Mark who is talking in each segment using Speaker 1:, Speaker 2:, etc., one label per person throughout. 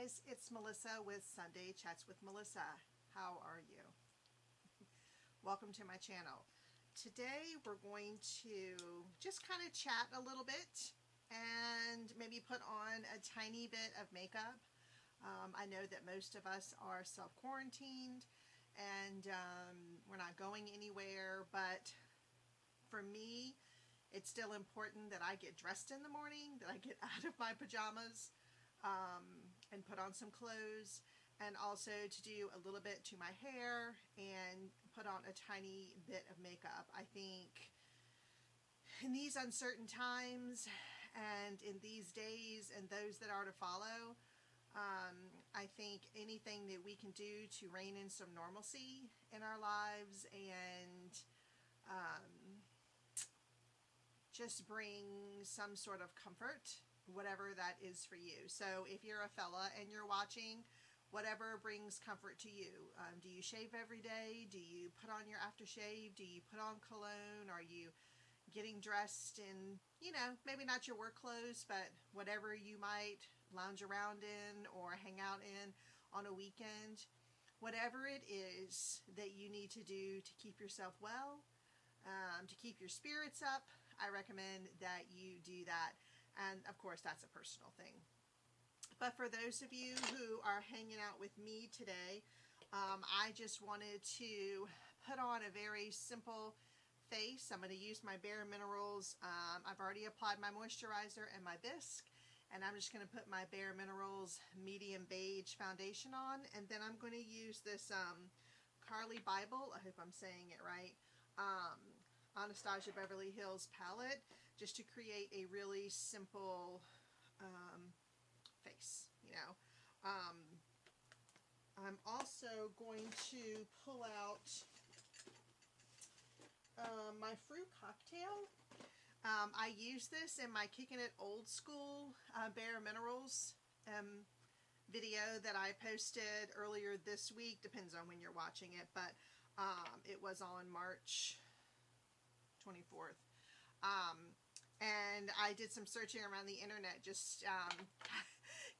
Speaker 1: guys, it's Melissa with Sunday Chats with Melissa. How are you? Welcome to my channel. Today we're going to just kind of chat a little bit and maybe put on a tiny bit of makeup. I know that most of us are self-quarantined and we're not going anywhere, but for me, it's still important that I get dressed in the morning, that I get out of my pajamas and put on some clothes, and also to do a little bit to my hair and put on a tiny bit of makeup. I think in these uncertain times and in these days and those that are to follow, I think anything that we can do to rein in some normalcy in our lives and just bring some sort of comfort, whatever that is for you. So if you're a fella and you're watching, whatever brings comfort to you. Do you shave every day? Do you put on your aftershave? Do you put on cologne? Are you getting dressed in, maybe not your work clothes, but whatever you might lounge around in or hang out in on a weekend? Whatever it is that you need to do to keep yourself well, to keep your spirits up, I recommend that you do that. And of course, that's a personal thing. But for those of you who are hanging out with me today, I just wanted to put on a very simple face. I'm going to use my Bareminerals. I've already applied my moisturizer and my bisque, and I'm just going to put my Bareminerals medium beige foundation on, and then I'm going to use this Carli Bybel, I hope I'm saying it right, Anastasia Beverly Hills palette, just to create a really simple face, I'm also going to pull out my fruit cocktail. I use this in my Kicking It Old School Bareminerals video that I posted earlier this week. Depends on when you're watching it, but it was on March 24th. And I did some searching around the internet, just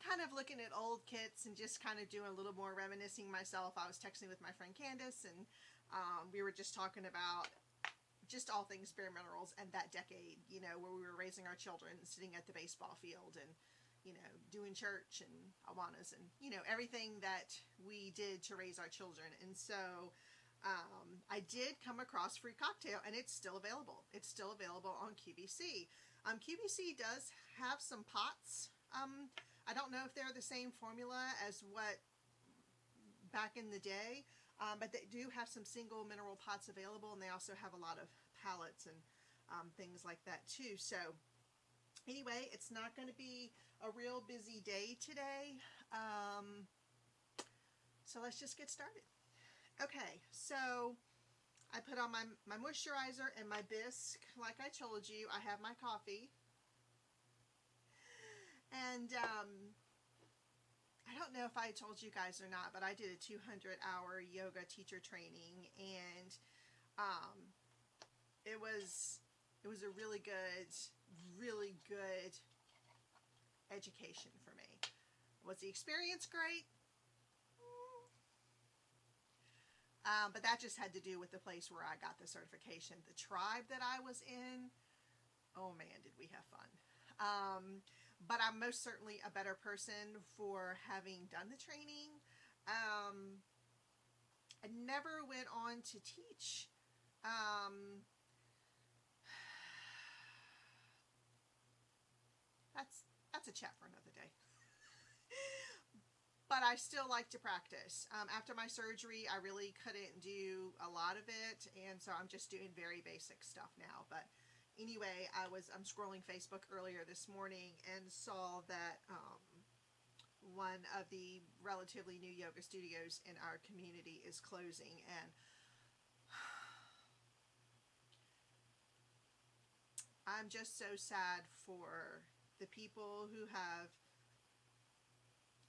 Speaker 1: kind of looking at old kits and just kind of doing a little more reminiscing myself. I was texting with my friend Candace, and we were just talking about just all things Bareminerals and that decade, where we were raising our children, sitting at the baseball field and, doing church and Awanas and, everything that we did to raise our children. And so I did come across Fruit Cocktail, and it's still available. It's still available on QVC. QVC does have some pots. I don't know if they're the same formula as what back in the day, but they do have some single mineral pots available, and they also have a lot of palettes and things like that too. So anyway, it's not going to be a real busy day today. So let's just get started. Okay, so I put on my moisturizer and my bisque. Like I told you, I have my coffee. And I don't know if I told you guys or not, but I did a 200-hour yoga teacher training, and it was a really good education for me. Was the experience great? But that just had to do with the place where I got the certification. The tribe that I was in, oh man, did we have fun. But I'm most certainly a better person for having done the training. I never went on to teach. That's a chat for another day. But I still like to practice. After my surgery, I really couldn't do a lot of it, and so I'm just doing very basic stuff now. But anyway, I'm scrolling Facebook earlier this morning and saw that one of the relatively new yoga studios in our community is closing, and I'm just so sad for the people who have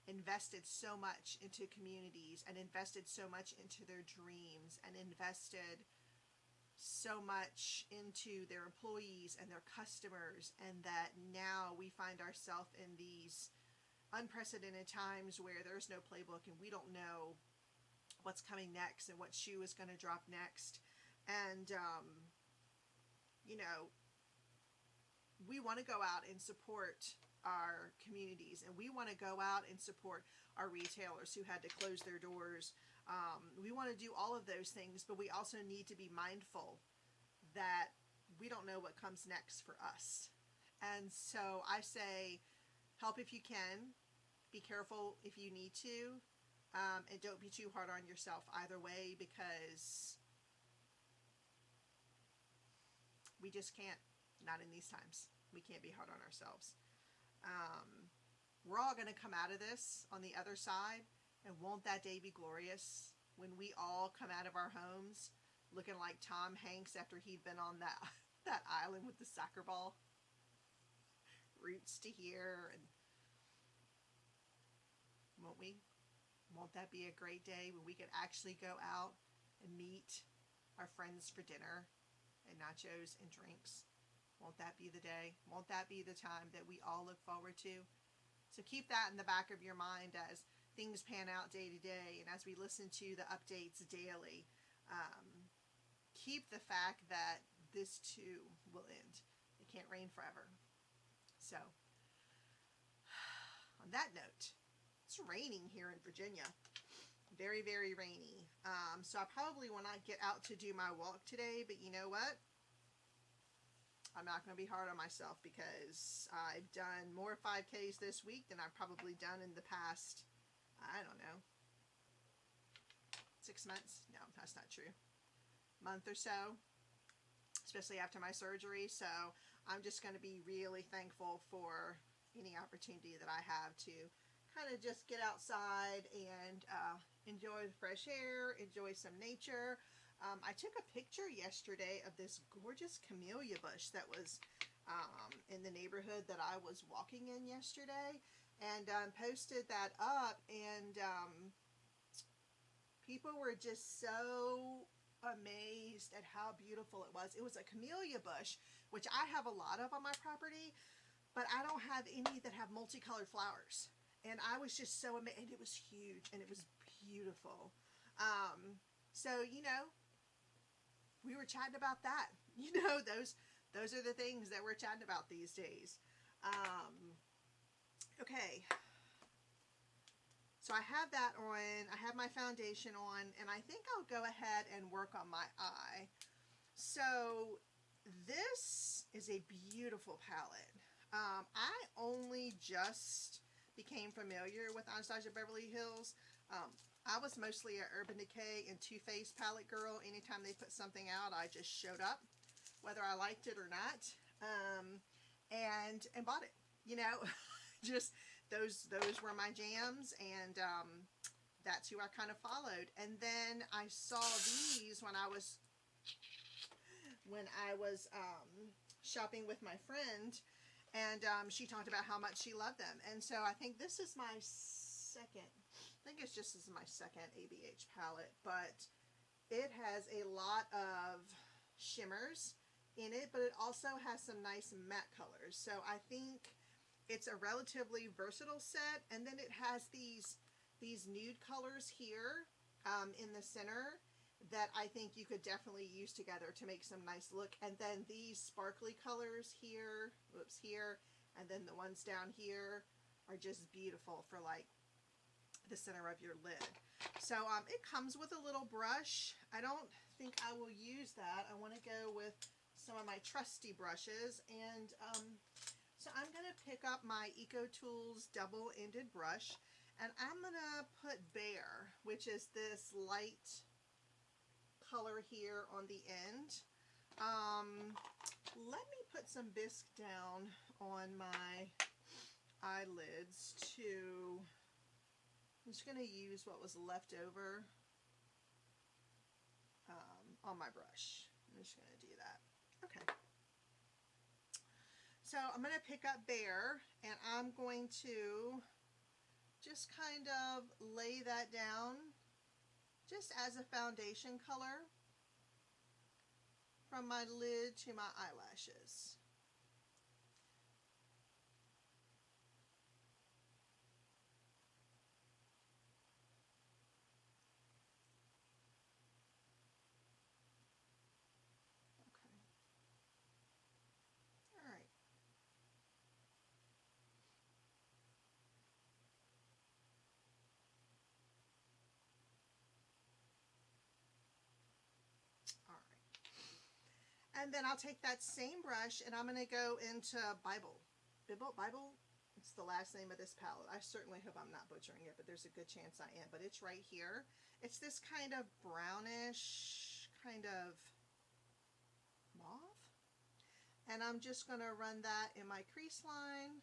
Speaker 1: invested so much into communities and invested so much into their dreams and invested so much into their employees and their customers, and that now we find ourselves in these unprecedented times where there's no playbook and we don't know what's coming next and what shoe is going to drop next. And, you know, we want to go out and support our communities, and we want to go out and support our retailers who had to close their doors. We want to do all of those things, but we also need to be mindful that we don't know what comes next for us. And so I say, help if you can, be careful if you need to, and don't be too hard on yourself either way, because we just can't, not in these times. We can't be hard on ourselves. We're all going to come out of this on the other side, and won't that day be glorious when we all come out of our homes looking like Tom Hanks after he'd been on that island with the soccer ball, roots to here, and won't we? Won't that be a great day when we could actually go out and meet our friends for dinner and nachos and drinks? Won't that be the day? Won't that be the time that we all look forward to? So keep that in the back of your mind as things pan out day to day, and as we listen to the updates daily. Keep the fact that this too will end. It can't rain forever. So, on that note, it's raining here in Virginia. Very, very rainy. So I probably will not get out to do my walk today, but you know what? I'm not going to be hard on myself, because I've done more 5Ks this week than I've probably done in the past, I don't know, 6 months? No, that's not true. Month or so, especially after my surgery. So I'm just going to be really thankful for any opportunity that I have to kind of just get outside and enjoy the fresh air, enjoy some nature. I took a picture yesterday of this gorgeous camellia bush that was in the neighborhood that I was walking in yesterday, and posted that up, and people were just so amazed at how beautiful it was. It was a camellia bush, which I have a lot of on my property, but I don't have any that have multicolored flowers. And I was just so amazed, and it was huge, and it was beautiful. So, you know, we were chatting about that. You know, those are the things that we're chatting about these days. Okay. So I have that on, I have my foundation on, and I think I'll go ahead and work on my eye. So this is a beautiful palette. I only just became familiar with Anastasia Beverly Hills. I was mostly an Urban Decay and Too Faced palette girl. Anytime they put something out, I just showed up, whether I liked it or not, and bought it. You know, just those were my jams, and that's who I kind of followed. And then I saw these when I was shopping with my friend, and she talked about how much she loved them. And so I think this is my second. I think it's just my second ABH palette, but it has a lot of shimmers in it, but it also has some nice matte colors. So I think it's a relatively versatile set. And then it has these nude colors here in the center that I think you could definitely use together to make some nice look. And then these sparkly colors here, here, and then the ones down here are just beautiful for like the center of your lid. So it comes with a little brush. I don't think I will use that. I want to go with some of my trusty brushes, and so I'm going to pick up my Eco Tools double-ended brush, and I'm going to put Bear, which is this light color here on the end. Let me put some bisque down on my eyelids to, I'm just going to use what was left over on my brush. I'm just going to do that. Okay. So I'm going to pick up Bear, and I'm going to just kind of lay that down just as a foundation color from my lid to my eyelashes. And then I'll take that same brush and I'm going to go into Bybel. It's the last name of this palette. I certainly hope I'm not butchering it, but there's a good chance I am. But it's right here. It's this kind of brownish, kind of mauve. And I'm just going to run that in my crease line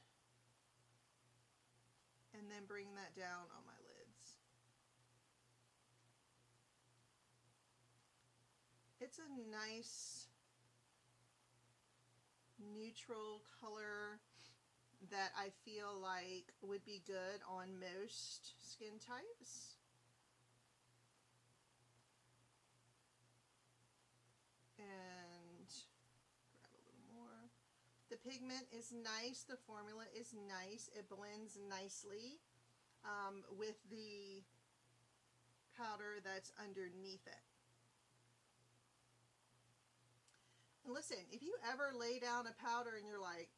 Speaker 1: and then bring that down on my lids. It's a nice neutral color that I feel like would be good on most skin types. And grab a little more. The pigment is nice. The formula is nice. It blends nicely with the powder that's underneath it. And listen, if you ever lay down a powder and you're like,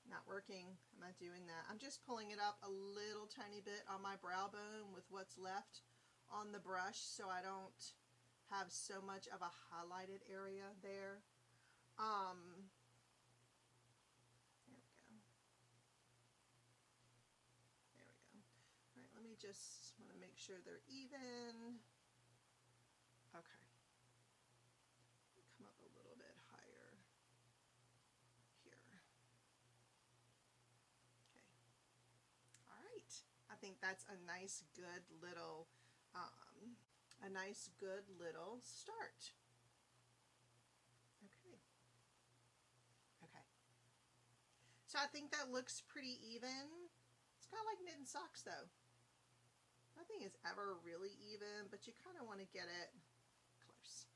Speaker 1: not working, I'm not doing that, I'm just pulling it up a little tiny bit on my brow bone with what's left on the brush so I don't have so much of a highlighted area there. There we go. There we go. All right, let me just want to make sure they're even. Okay. Come up a little bit higher here. Okay. All right. I think that's a nice, good little start. Okay. Okay. So I think that looks pretty even. It's kind of like knitting socks though. Nothing is ever really even, but you kind of want to get it close.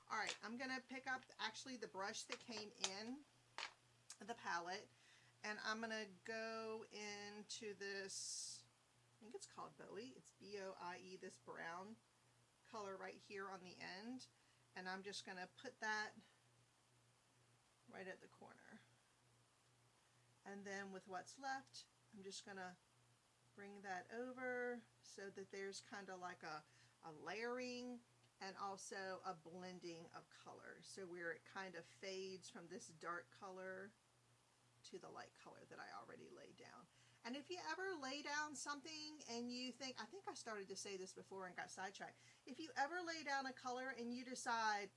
Speaker 1: All right, I'm going to pick up actually the brush that came in the palette, and I'm going to go into this, I think it's called Bowie. It's B-O-I-E, this brown color right here on the end. And I'm just going to put that right at the corner. And then with what's left, I'm just going to bring that over so that there's kind of like a layering and also a blending of color. So where it kind of fades from this dark color to the light color that I already laid down. And if you ever lay down something and you think, I think I started to say this before and got sidetracked. If you ever lay down a color and you decide,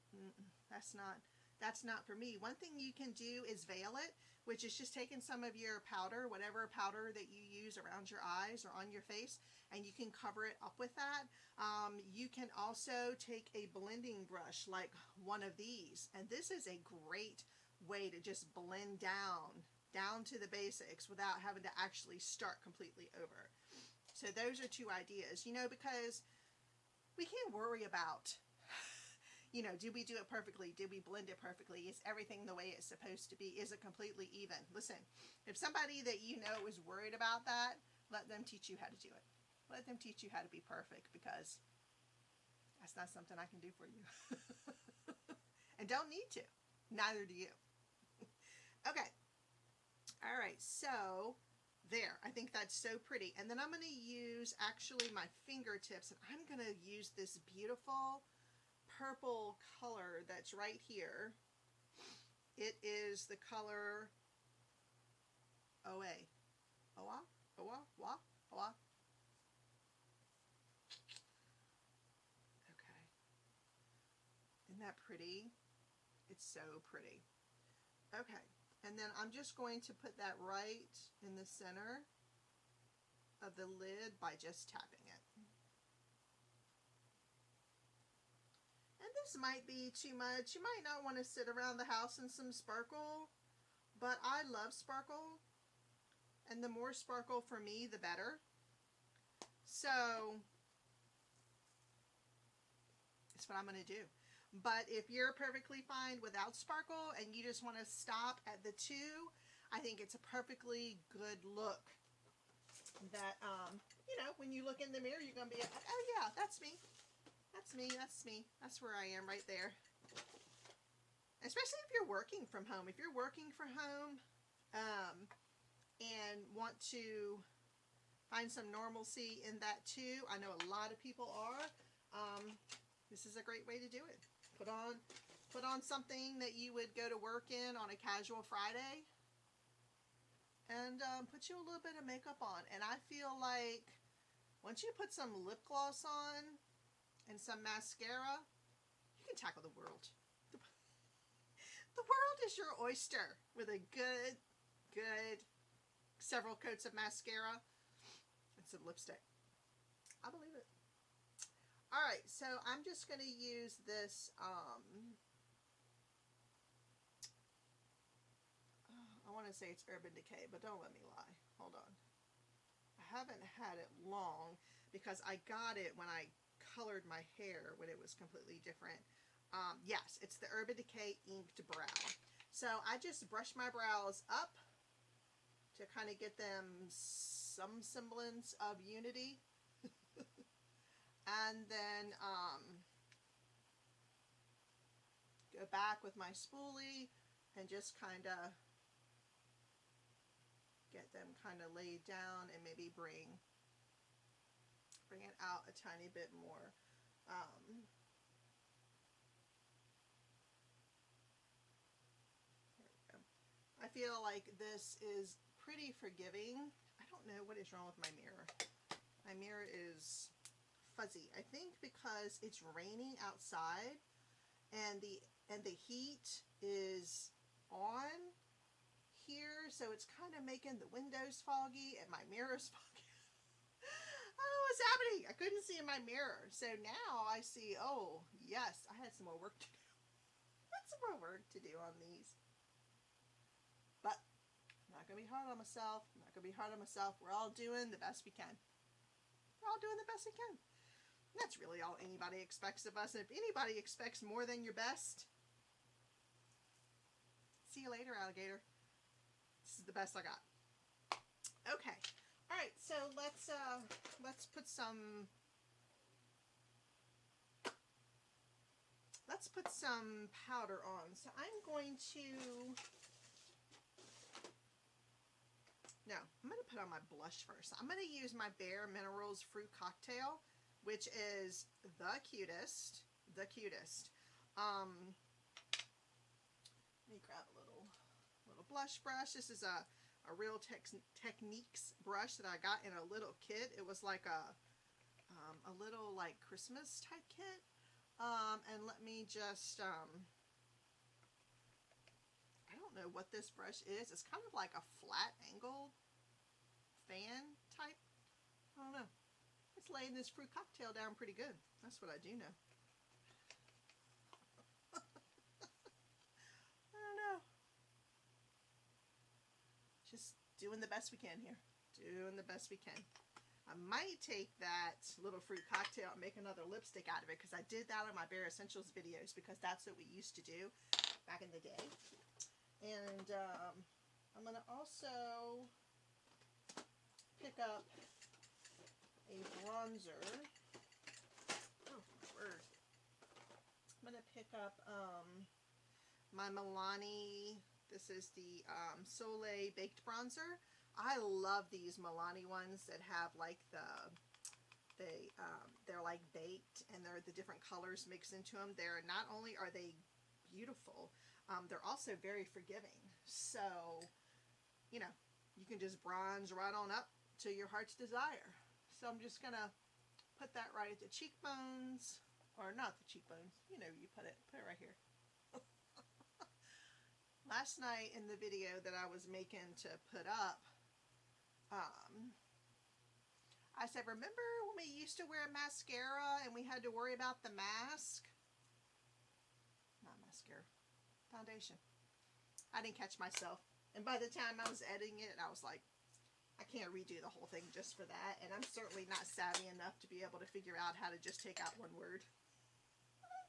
Speaker 1: that's not for me, one thing you can do is veil it, which is just taking some of your powder, whatever powder that you use around your eyes or on your face, and you can cover it up with that. You can also take a blending brush like one of these, and this is a great way to just blend down to the basics without having to actually start completely over. So those are two ideas, because we can't worry about, did we do it perfectly? Did we blend it perfectly? Is everything the way it's supposed to be? Is it completely even? Listen, if somebody that you know is worried about that, let them teach you how to do it. Let them teach you how to be perfect, because that's not something I can do for you. And don't need to. Neither do you. Okay. All right, so there. I think that's so pretty. And then I'm going to use actually my fingertips, and I'm going to use this beautiful purple color that's right here. It is the color OA. OA? OA? OA? OA? Okay. Isn't that pretty? It's so pretty. Okay. And then I'm just going to put that right in the center of the lid by just tapping it. And this might be too much. You might not want to sit around the house in some sparkle, but I love sparkle. And the more sparkle for me, the better. So that's what I'm going to do. But if you're perfectly fine without sparkle and you just want to stop at the two, I think it's a perfectly good look. That, when you look in the mirror, you're going to be like, oh yeah, that's me. That's me, that's me. That's where I am right there. Especially if you're working from home. If you're working from home and want to find some normalcy in that too, I know a lot of people are. This is a great way to do it. Put on Put on something that you would go to work in on a casual Friday, and put you a little bit of makeup on. And I feel like once you put some lip gloss on and some mascara, you can tackle the world. The world is your oyster with a good several coats of mascara and some lipstick. I believe it. Alright, so I'm just going to use this, I want to say it's Urban Decay, but don't let me lie. Hold on. I haven't had it long because I got it when I colored my hair when it was completely different. Yes, it's the Urban Decay Inked Brow. So I just brush my brows up to kind of get them some semblance of unity. And then go back with my spoolie and just kind of get them kind of laid down and maybe bring it out a tiny bit more. There we go. I feel like this is pretty forgiving. I don't know what is wrong with my mirror. My mirror is fuzzy. I think because it's raining outside and the heat is on here, so it's kind of making the windows foggy and my mirror's foggy. Oh, what's happening? I couldn't see in my mirror. So now I see, oh, yes, I had some more work to do. I had some more work to do on these. But I'm not going to be hard on myself. I'm not going to be hard on myself. We're all doing the best we can. We're all doing the best we can. And that's really all anybody expects of us. And if anybody expects more than your best, see you later, alligator. This is the best I got. Okay. All right. So let's put some powder on. So I'm going to put on my blush first. I'm going to use my Bareminerals Fruit Cocktail, which is the cutest. Let me grab a little blush brush. This is a Real Techniques brush that I got in a little kit. It was like a little like Christmas type kit. And let me just, I don't know what this brush is. It's kind of like a flat angled fan type. I don't know. It's laying this fruit cocktail down pretty good. That's what I do know. I don't know. Just doing the best we can here. Doing the best we can. I might take that little fruit cocktail and make another lipstick out of it, because I did that on my Bare Essentials videos, because that's what we used to do back in the day. And I'm going to also pick up a bronzer. Oh, my word. I'm going to pick up my Milani. This is the Soleil Baked Bronzer. I love these Milani ones that have like they're like baked, and they're the different colors mixed into them. They're not only are they beautiful, they're also very forgiving. So, you know, you can just bronze right on up to your heart's desire. So I'm just gonna put that right at the cheekbones, or not the cheekbones. You know, you put it right here. Last night in the video that I was making to put up, I said, remember when we used to wear mascara and we had to worry about the mask? Not mascara. Foundation. I didn't catch myself. And by the time I was editing it, I was like, I can't redo the whole thing just for that. And I'm certainly not savvy enough to be able to figure out how to just take out one word.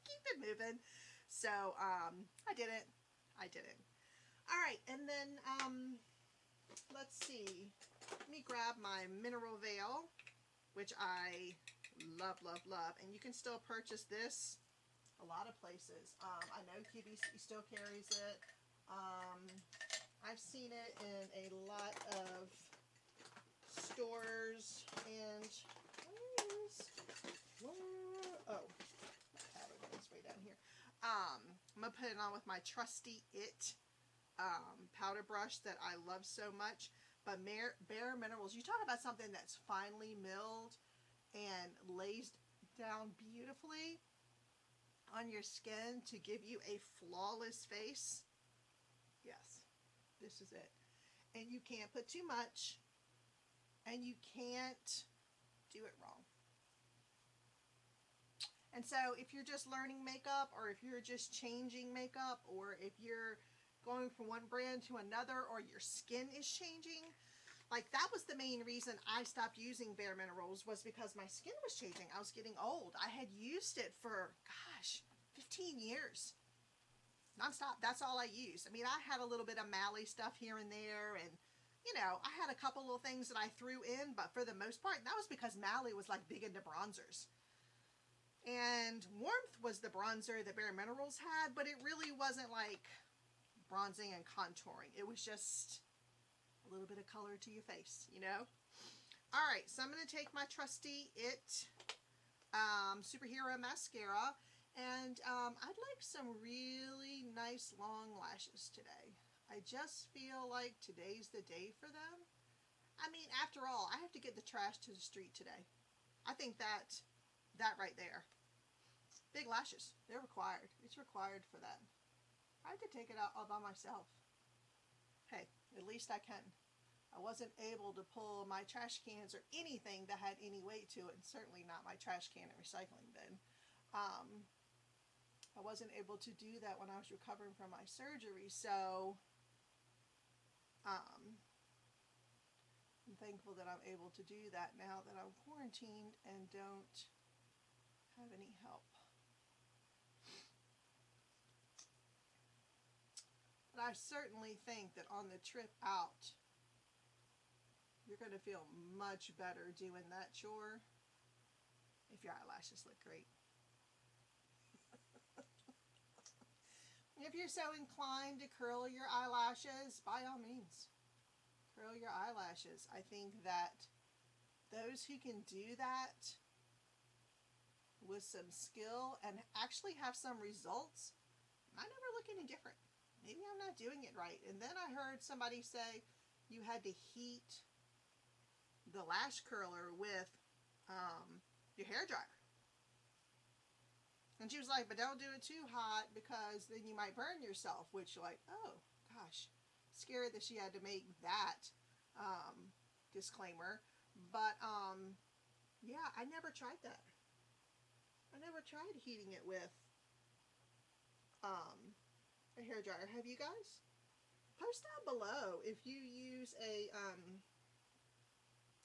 Speaker 1: Keep it moving. So, I didn't. Alright, and then, let's see. Let me grab my Mineral Veil, which I love. And you can still purchase this a lot of places. I know QVC still carries it. I've seen it in a lot of stores. And oh, my pattern is way down here. I'm going to put it on with my trusty powder brush that I love so much. But Bareminerals, you talk about something that's finely milled and lays down beautifully on your skin to give you a flawless face. Yes, this is it. And you can't put too much, and you can't do it wrong. And so if you're just learning makeup, or if you're just changing makeup, or if you're going from one brand to another, or your skin is changing, like that was the main reason I stopped using Bareminerals, was because my skin was changing. I was getting old. I had used it for, gosh, 15 years. Nonstop. That's all I used. I mean, I had a little bit of Mally stuff here and there, and you know, I had a couple little things that I threw in, but for the most part, that was because Mally was like big into bronzers. And Warmth was the bronzer that Bareminerals had, but it really wasn't like bronzing and contouring. It was just a little bit of color to your face, you know? Alright, so I'm going to take my trusty Super Hero Mascara, and I'd like some really nice long lashes today. I just feel like today's the day for them. I mean, after all, I have to get the trash to the street today. I think that right there. Big lashes, they're required. It's required for that. I had to take it out all by myself. Hey, at least I can. I wasn't able to pull my trash cans or anything that had any weight to it, and certainly not my trash can and recycling bin. I wasn't able to do that when I was recovering from my surgery, so I'm thankful that I'm able to do that now that I'm quarantined and don't have any help. But I certainly think that on the trip out, you're going to feel much better doing that chore if your eyelashes look great. If you're so inclined to curl your eyelashes, by all means, curl your eyelashes. I think that those who can do that with some skill and actually have some results might never look any different. Maybe I'm not doing it right. And then I heard somebody say you had to heat the lash curler with your hair dryer. And she was like, but don't do it too hot because then you might burn yourself, which like, oh gosh, scary that she had to make that disclaimer. But yeah, I never tried that. I never tried heating it with a hair dryer. Have you guys? Post down below if you use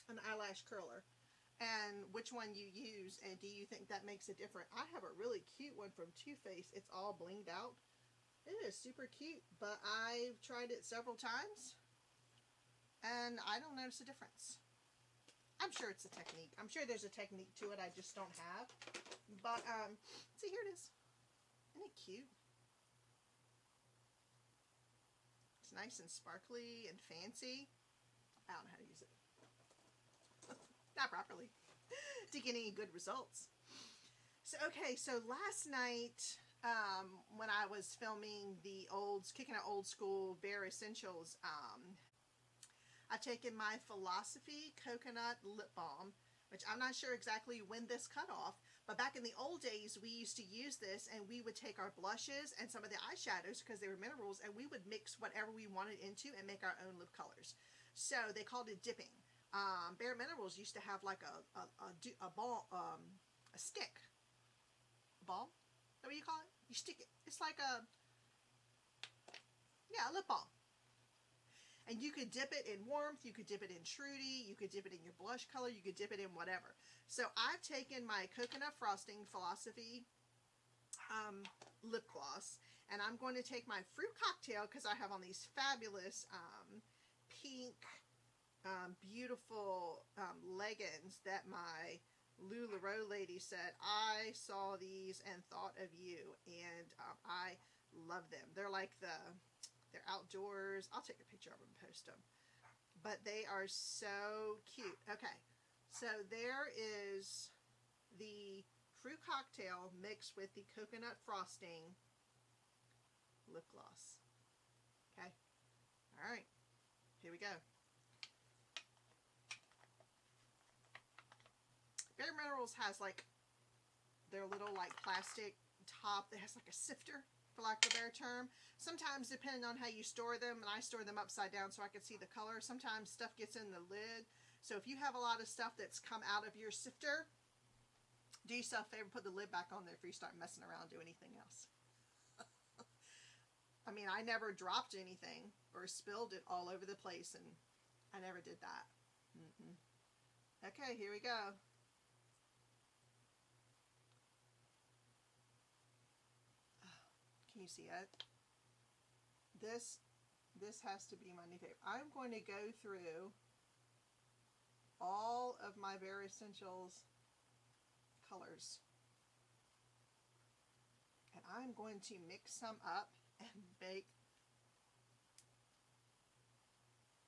Speaker 1: an eyelash curler and which one you use, and do you think that makes a difference? I have a really cute one from Too Faced. It's all blinged out. It is super cute, but I've tried it several times and I don't notice a difference. I'm sure it's a technique. I'm sure there's a technique to it I just don't have. But see, here it is. Isn't it cute? It's nice and sparkly and fancy. I don't know how to use it. Not properly. To get any good results. So, okay, so last night, when I was filming the Kicking It Old School Bare Essentials, I've taken my Philosophy Coconut Lip Balm, which I'm not sure exactly when this cut off, but back in the old days, we used to use this, and we would take our blushes and some of the eyeshadows, because they were minerals, and we would mix whatever we wanted into and make our own lip colors. So they called it dipping. Bareminerals used to have like a ball, a stick. A ball? Is that what you call it? You stick it. It's like a lip balm. And you could dip it in Warmth, you could dip it in Trudy, you could dip it in your blush color, you could dip it in whatever. So I've taken my Coconut Frosting Philosophy lip gloss, and I'm going to take my Fruit Cocktail, because I have on these fabulous pink, beautiful leggings that my LuLaRoe lady said, I saw these and thought of you, and I love them. They're like they're outdoors. I'll take a picture of them and post them. But they are so cute. Okay, so there is the Fruit Cocktail mixed with the coconut frosting lip gloss. Okay? Alright. Here we go. Bareminerals has like their little like plastic top that has like a sifter, for lack of a better term. Sometimes, depending on how you store them, and I store them upside down so I can see the color, sometimes stuff gets in the lid. So if you have a lot of stuff that's come out of your sifter, do yourself a favor, put the lid back on there before you start messing around and do anything else. I mean, I never dropped anything or spilled it all over the place, and I never did that. Okay, here we go. Can you see it? This has to be my new favorite. I'm going to go through all of my Bare Essentials colors, and I'm going to mix some up and make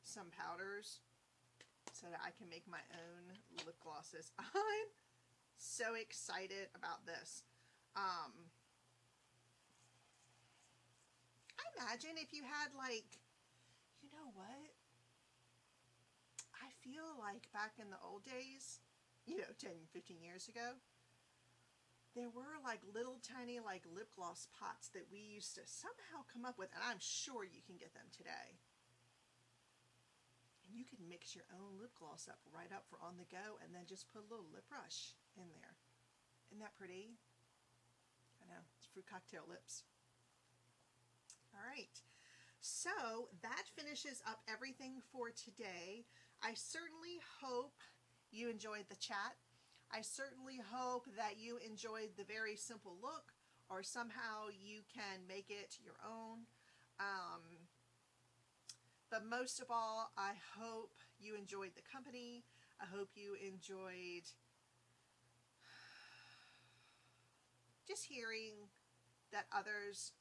Speaker 1: some powders so that I can make my own lip glosses. I'm so excited about this. Imagine if you had, like, you know what? I feel like back in the old days, 10, 15 years ago, there were like little tiny like lip gloss pots that we used to somehow come up with, and I'm sure you can get them today. And you could mix your own lip gloss up right up for on the go, and then just put a little lip brush in there. Isn't that pretty? I know, it's fruit cocktail lips. All right, so that finishes up everything for today. I certainly hope you enjoyed the chat. I certainly hope that you enjoyed the very simple look, or somehow you can make it your own. But most of all, I hope you enjoyed the company. I hope you enjoyed just hearing that others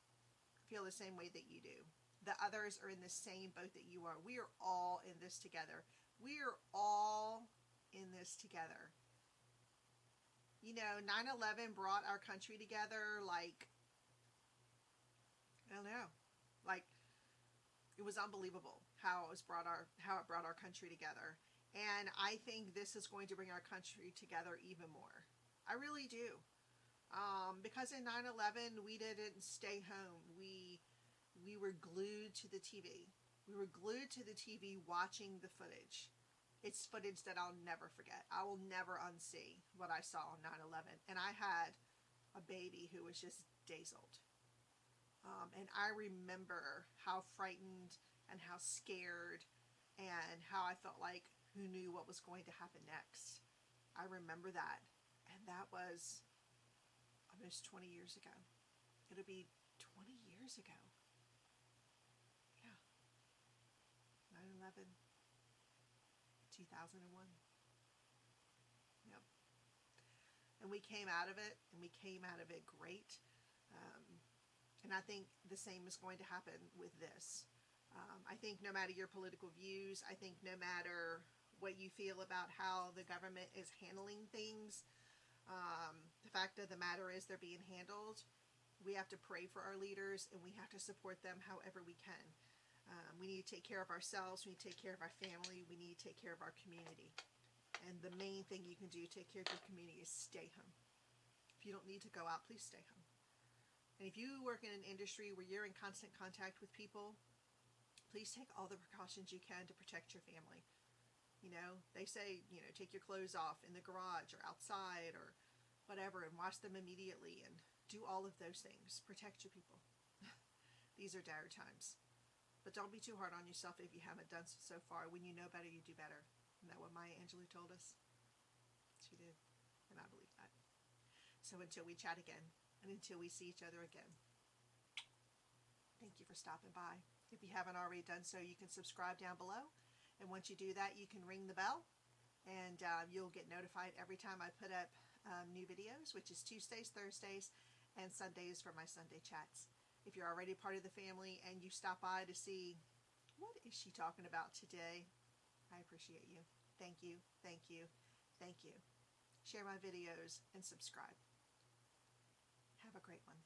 Speaker 1: feel the same way that you do. That others are in the same boat that you are. We are all in this together. We are all in this together. 9/11 brought our country together like, I don't know, like it was unbelievable how it brought our country together. And I think this is going to bring our country together even more. I really do. Because in 9/11 we didn't stay home. We were glued to the TV. We were glued to the TV watching the footage. It's footage that I'll never forget. I will never unsee what I saw on 9/11. And I had a baby who was just dazzled. And I remember how frightened and how scared and how I felt like who knew what was going to happen next. I remember that. And that was almost 20 years ago. It'll be 20 years ago. Yeah. 9/11. 2001. Yep. And we came out of it, and we came out of it great. And I think the same is going to happen with this. I think no matter your political views, I think no matter what you feel about how the government is handling things, the fact of the matter is they're being handled. We have to pray for our leaders, and we have to support them however we can. We need to take care of ourselves. We need to take care of our family. We need to take care of our community. And the main thing you can do to take care of your community is stay home. If you don't need to go out, please stay home. And if you work in an industry where you're in constant contact with people, please take all the precautions you can to protect your family. They say, take your clothes off in the garage or outside or whatever, and wash them immediately, and do all of those things. Protect your people. These are dire times. But don't be too hard on yourself if you haven't done so far. When you know better, you do better. Isn't that what Maya Angelou told us? She did. And I believe that. So until we chat again, and until we see each other again, thank you for stopping by. If you haven't already done so, you can subscribe down below. And once you do that, you can ring the bell, and you'll get notified every time I put up new videos, which is Tuesdays, Thursdays, and Sundays for my Sunday chats. If you're already part of the family and you stop by to see what is she talking about today, I appreciate you. Thank you, thank you, thank you. Share my videos and subscribe. Have a great one.